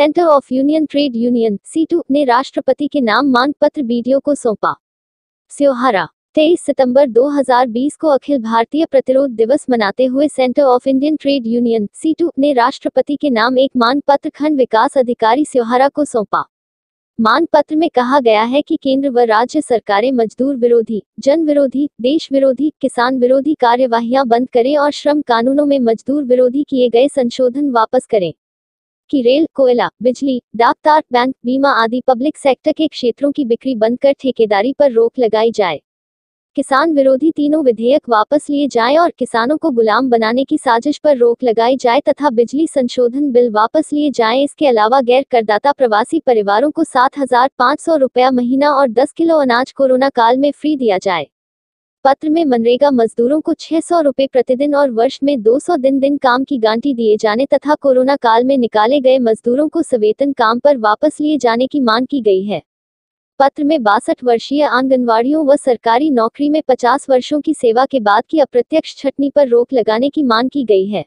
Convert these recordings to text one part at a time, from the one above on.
Centre of union trade union (सीटू) ने राष्ट्रपति के नाम मांग पत्र बीडीओ को सौंपा। स्योहारा 23 सितंबर 2020 को अखिल भारतीय प्रतिरोध दिवस मनाते हुए centre of Indian trade union (सीटू) ने राष्ट्रपति के नाम एक मांग पत्र खंड विकास अधिकारी स्योहारा को सौंपा। मांग पत्र में कहा गया है कि केंद्र व राज्य सरकारें मजदूर विरोधी, जन विरोधी, देश विरोधी, किसान विरोधी कार्यवाहियां बंद करें और श्रम कानूनों में मजदूर विरोधी किए गए संशोधन वापस करें। कि रेल, कोयला, बिजली, डाक तार, बैंक, बीमा आदि पब्लिक सेक्टर के क्षेत्रों की बिक्री बंद कर ठेकेदारी पर रोक लगाई जाए। किसान विरोधी तीनों विधेयक वापस लिए जाएं और किसानों को गुलाम बनाने की साजिश पर रोक लगाई जाए तथा बिजली संशोधन बिल वापस लिए जाएं। इसके अलावा गैर करदाता प्रवासी परिवारों को 7,500 रुपया महीना और 10 किलो अनाज कोरोना काल में फ्री दिया जाए। पत्र में मनरेगा मजदूरों को 600 रुपये प्रतिदिन और वर्ष में 200 दिन काम की गारंटी दिए जाने तथा कोरोना काल में निकाले गए मजदूरों को सवेतन काम पर वापस लिए जाने की मांग की गई है। पत्र में 62 वर्षीय आंगनवाड़ियों व सरकारी नौकरी में 50 वर्षों की सेवा के बाद की अप्रत्यक्ष छटनी पर रोक लगाने की मांग की गई है।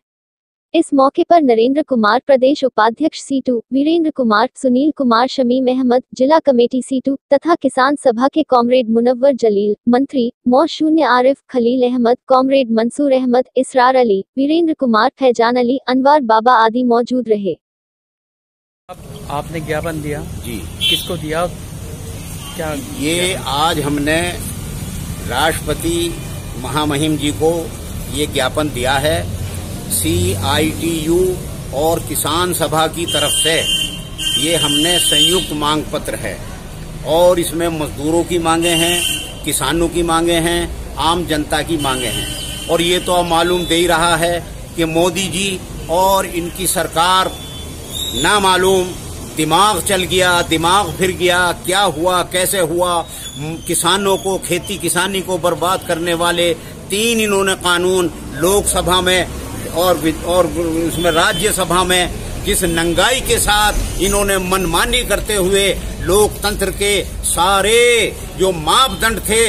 इस मौके पर नरेंद्र कुमार प्रदेश उपाध्यक्ष सीटू, वीरेंद्र कुमार, सुनील कुमार, शमीम अहमद जिला कमेटी सीटू तथा किसान सभा के कॉमरेड मुनव्वर जलील, मंत्री मौ-0 आरिफ, खलील अहमद, कॉमरेड मंसूर अहमद, इसरार अली, वीरेंद्र कुमार, फैजान अली, अनवार बाबा आदि मौजूद रहे। आपने ज्ञापन दिया जी, किसको दिया? क्या ये आज हमने राष्ट्रपति महामहिम जी को ये ज्ञापन दिया है। CITU और किसान सभा की तरफ से ये हमने संयुक्त मांग पत्र है और इसमें मजदूरों की मांगे हैं, किसानों की मांगे हैं, आम जनता की मांगे हैं। और ये तो मालूम दे ही रहा है कि मोदी जी और इनकी सरकार ना मालूम दिमाग चल गया, दिमाग फिर गया, क्या हुआ, कैसे हुआ। किसानों को, खेती किसानी को बर्बाद करने वाले 3 इन्होंने कानून लोकसभा में और उसमें राज्यसभा में जिस नंगाई के साथ इन्होंने मनमानी करते हुए लोकतंत्र के सारे जो मापदंड थे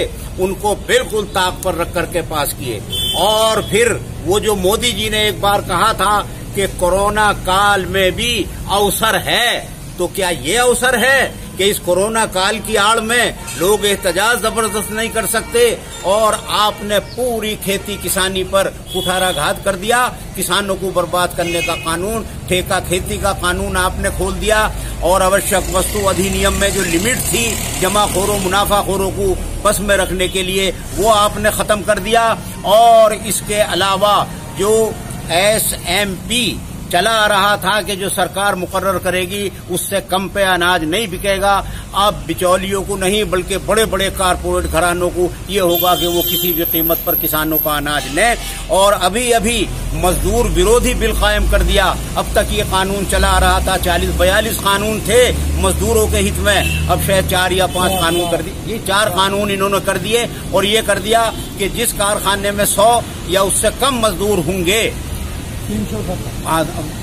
उनको बिल्कुल ताक पर रख करके पास किए। और फिर वो जो मोदी जी ने एक बार कहा था कि कोरोना काल में भी अवसर है, तो क्या ये अवसर है कि इस कोरोना काल की आड़ में लोग एहतजाज जबरदस्त नहीं कर सकते? और आपने पूरी खेती किसानी पर कुठाराघात कर दिया। किसानों को बर्बाद करने का कानून, ठेका खेती का कानून आपने खोल दिया और आवश्यक वस्तु अधिनियम में जो लिमिट थी जमाखोरों, मुनाफाखोरों को बस में रखने के लिए, वो आपने खत्म कर दिया। और इसके अलावा जो SMP चला आ रहा था कि जो सरकार मुकर्रर करेगी उससे कम पे अनाज नहीं बिकेगा, अब बिचौलियों को नहीं बल्कि बड़े बड़े कारपोरेट घरानों को ये होगा कि वो किसी भी कीमत पर किसानों का अनाज लें। और अभी मजदूर विरोधी बिल कायम कर दिया। अब तक ये कानून चला आ रहा था, 40-42 कानून थे मजदूरों के हित में, अब शायद 4 या 5 कानून कर दिए। ये 4 कानून इन्होंने कर दिए और ये कर दिया कि जिस कारखाने में 100 या उससे कम मजदूर होंगे, 300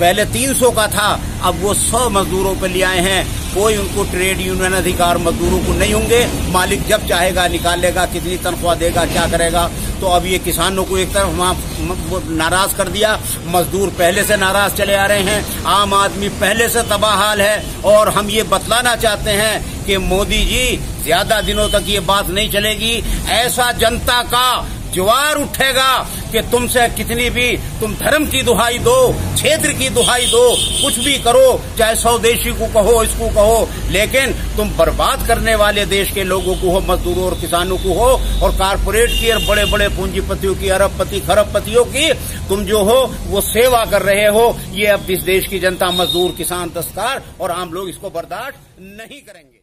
पहले 300 का था, अब वो 100 मजदूरों पे ले आए हैं। कोई उनको ट्रेड यूनियन अधिकार मजदूरों को नहीं होंगे। मालिक जब चाहेगा निकालेगा, कितनी तनख्वाह देगा, क्या करेगा। तो अब ये किसानों को एक तरफ नाराज कर दिया, मजदूर पहले से नाराज चले आ रहे हैं, आम आदमी पहले से तबाह हाल है। और हम ये बतलाना चाहते हैं कि मोदी जी ज्यादा दिनों तक ये बात नहीं चलेगी। ऐसा जनता का ज्वार उठेगा कि तुमसे कितनी भी तुम धर्म की दुहाई दो, क्षेत्र की दुहाई दो, कुछ भी करो, चाहे स्वदेशी को कहो, इसको कहो, लेकिन तुम बर्बाद करने वाले देश के लोगों को हो, मजदूरों और किसानों को हो, और कारपोरेट की और बड़े बड़े पूंजीपतियों की, अरबपति खरबपतियों की तुम जो हो वो सेवा कर रहे हो। ये अब इस देश की जनता, मजदूर, किसान, दस्तकार और आम लोग इसको बर्दाश्त नहीं करेंगे।